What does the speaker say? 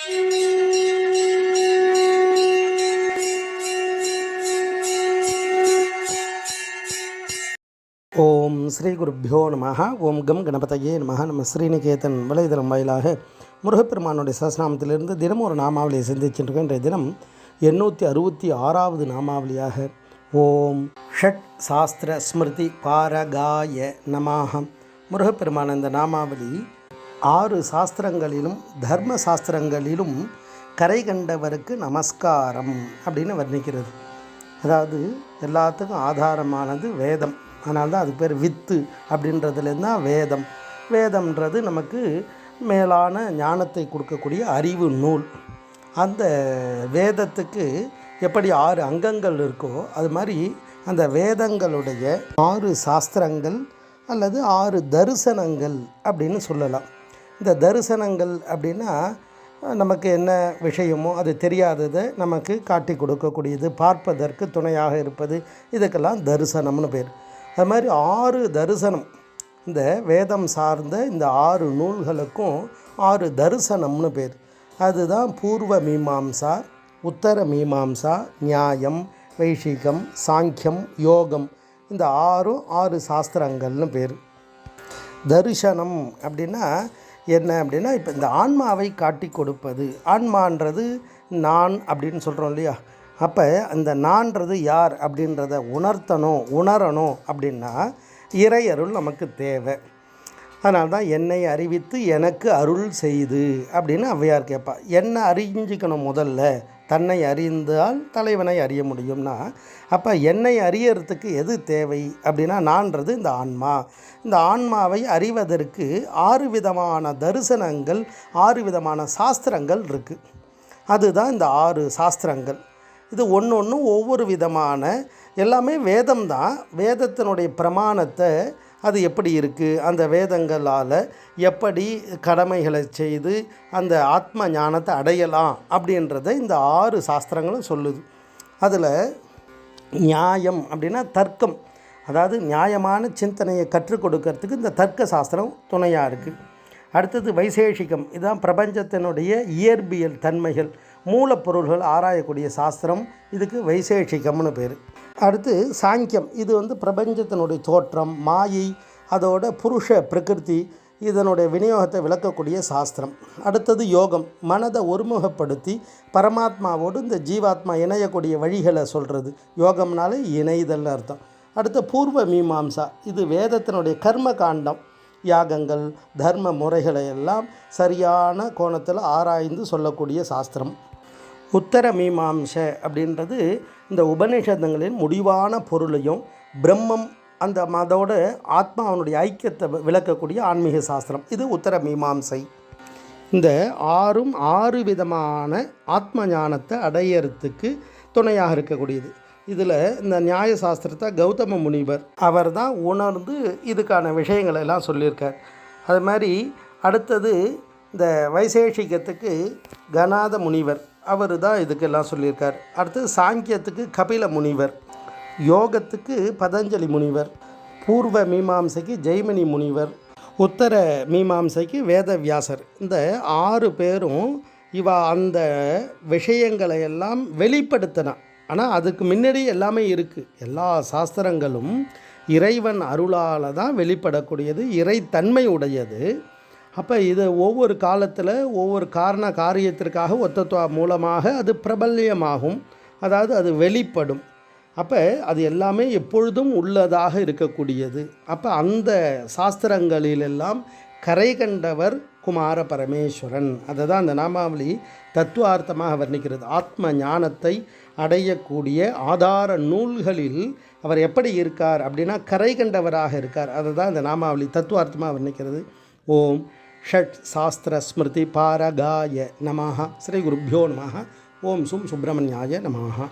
ஓம் ஸ்ரீ குருப்பியோ நமஹ. ஓம் கம் கணபதையே நமஹ. நம்ம ஸ்ரீநிகேதன் வலைதளம் வாயிலாக முருகப்பெருமானுடைய சஹஸ்ரநாமத்திலிருந்து தினம் ஒரு நாமாவளியை சிந்திச்சுருக்கோம். இன்றைய தினம் 866வது நாமாவளியாக ஓம் ஷட் சாஸ்திர ஸ்மிருதி பாரகாய நமஹ. முருகப்பெருமான இந்த நாமாவளி 6 சாஸ்திரங்களிலும் தர்ம சாஸ்திரங்களிலும் கரை கண்டவருக்கு நமஸ்காரம் அப்படின்னு வர்ணிக்கிறது. அதாவது எல்லாத்துக்கும் ஆதாரமானது வேதம். அதனால்தான் அதுக்கு பேர் வித்து அப்படின்றதுலேருந்து தான் வேதம். வேதம்ன்றது நமக்கு மேலான ஞானத்தை கொடுக்கக்கூடிய அறிவு நூல். அந்த வேதத்துக்கு எப்படி 6 அங்கங்கள் இருக்கோ அது மாதிரி அந்த வேதங்களுடைய 6 சாஸ்திரங்கள் அல்லது 6 தரிசனங்கள் அப்படின்னு சொல்லலாம். இந்த தரிசனங்கள் அப்படின்னா நமக்கு என்ன விஷயமோ அது தெரியாததை நமக்கு காட்டி கொடுக்கக்கூடியது, பார்ப்பதற்கு துணையாக இருப்பது, இதுக்கெல்லாம் தரிசனம்னு பேர். அது மாதிரி 6 தரிசனம், இந்த வேதம் சார்ந்த இந்த 6 நூல்களுக்கும் 6 தரிசனம்னு பேர். அதுதான் பூர்வ மீமாம்சா, உத்தர மீமாம்சா, நியாயம், வைஷிகம், சாங்கியம், யோகம். இந்த 6 சாஸ்திரங்கள்னு பேர். தரிசனம் அப்படின்னா என்ன அப்படின்னா, இப்போ இந்த ஆன்மாவை காட்டி கொடுப்பது. ஆன்மான்றது நான் அப்படின்னு சொல்கிறோம் இல்லையா? அப்போ அந்த நான்றது யார் அப்படின்றத உணரணும் அப்படின்னா இறையருள் நமக்கு தேவை. அதனால தான் என்னை அறிவித்து எனக்கு அருள் செய்து அப்படின்னு ஔவையார் கேட்பா. என்னை அறிஞ்சிக்கணும் முதல்ல. தன்னை அறிந்தால் தலைவனை அறிய முடியும்னா, அப்போ என்னை அறியறதுக்கு எது தேவை அப்படின்னா நான்றது இந்த ஆன்மா. இந்த ஆன்மாவை அறிவதற்கு 6 விதமான தரிசனங்கள், 6 விதமான சாஸ்திரங்கள் இருக்குது. அதுதான் இந்த 6 சாஸ்திரங்கள். இது ஒன்று ஒவ்வொரு விதமான, எல்லாமே வேதம் தான். வேதத்தினுடைய பிரமாணத்தை அது எப்படி இருக்குது, அந்த வேதங்களால் எப்படி கடமைகளை செய்து அந்த ஆத்ம ஞானத்தை அடையலாம் அப்படின்றத இந்த 6 சாஸ்திரங்களும் சொல்லுது. அதில் நியாயம் அப்படின்னா தர்க்கம், அதாவது நியாயமான சிந்தனையை கற்றுக் கொடுக்கறதுக்கு இந்த தர்க்க சாஸ்திரம் துணையாக இருக்குது. அடுத்தது வைசேஷிகம், இதுதான் பிரபஞ்சத்தினுடைய இயற்பியல் தன்மைகள், மூலப்பொருள்கள் ஆராயக்கூடிய சாஸ்திரம். இதுக்கு வைசேஷிகம்னு பேர். அடுத்து சாங்கியம், இது பிரபஞ்சத்தினுடைய தோற்றம், மாயை, அதோட புருஷ பிரகிருதி, இதனுடைய விநியோகத்தை விளக்கக்கூடிய சாஸ்திரம். அடுத்தது யோகம், மனதை ஒருமுகப்படுத்தி பரமாத்மாவோடு இந்த ஜீவாத்மா இணையக்கூடிய வழிகளை சொல்கிறது. யோகம்னாலே இணைதல் அர்த்தம். அடுத்த பூர்வ மீமாம்சா, இது வேதத்தினுடைய கர்ம காண்டம், யாகங்கள், தர்ம முறைகளை எல்லாம் சரியான கோணத்தில் ஆராய்ந்து சொல்லக்கூடிய சாஸ்திரம். உத்தர மீமாம்ச அப்படின்றது இந்த உபநிஷதங்களின் முடிவான பொருளையும் பிரம்மம் அந்த அதோட ஆத்மாவனுடைய ஐக்கியத்தை விளக்கக்கூடிய ஆன்மீக சாஸ்திரம். இது உத்தர மீமாம்சை. இந்த 6 விதமான ஆத்ம ஞானத்தை அடையறதுக்கு துணையாக இருக்கக்கூடியது. இதில் இந்த நியாய சாஸ்திரத்தை கௌதம முனிவர் அவர் தான் உணர்ந்து இதுக்கான விஷயங்களை எல்லாம் சொல்லியிருக்கார். அது மாதிரி அடுத்தது இந்த வைசேஷிகத்துக்கு கணாத முனிவர், அவர் தான் இதுக்கெல்லாம் சொல்லியிருக்கார். அடுத்தது சாங்கியத்துக்கு கபில முனிவர், யோகத்துக்கு பதஞ்சலி முனிவர், பூர்வ மீமாம்சைக்கு ஜெய்மினி முனிவர், உத்தர மீமாம்சைக்கு வேதவியாசர். இந்த 6 பேரும் அந்த விஷயங்களை எல்லாம் வெளிப்படுத்தினான். ஆனால் அதுக்கு முன்னாடி எல்லாமே இருக்குது. எல்லா சாஸ்திரங்களும் இறைவன் அருளால் தான் வெளிப்படக்கூடியது, இறைத்தன்மை உடையது. அப்போ இது ஒவ்வொரு காலத்தில் ஒவ்வொரு காரியத்திற்காக ஒத்தத்துவ மூலமாக அது பிரபல்யமாகும், அதாவது அது வெளிப்படும். அப்போ அது எல்லாமே எப்பொழுதும் உள்ளதாக இருக்கக்கூடியது. அப்போ அந்த சாஸ்திரங்களிலெல்லாம் கரை கண்டவர் குமார பரமேஸ்வரன். அதை தான் அந்த நாமாவளி தத்துவார்த்தமாக வர்ணிக்கிறது. ஆத்ம ஞானத்தை அடையக்கூடிய ஆதார நூல்களில் அவர் எப்படி இருக்கார் அப்படின்னா கரை கண்டவராக இருக்கார். அதை தான் இந்த நாமாவளி தத்துவார்த்தமாக வர்ணிக்கிறது. ஓம் ஷட் சாஸ்திர ஸ்மிருதி பாரகாய நமஹ. ஸ்ரீ குருப்பியோ நமஹ. ஓம் சுப்ரமணியாய நமஹ.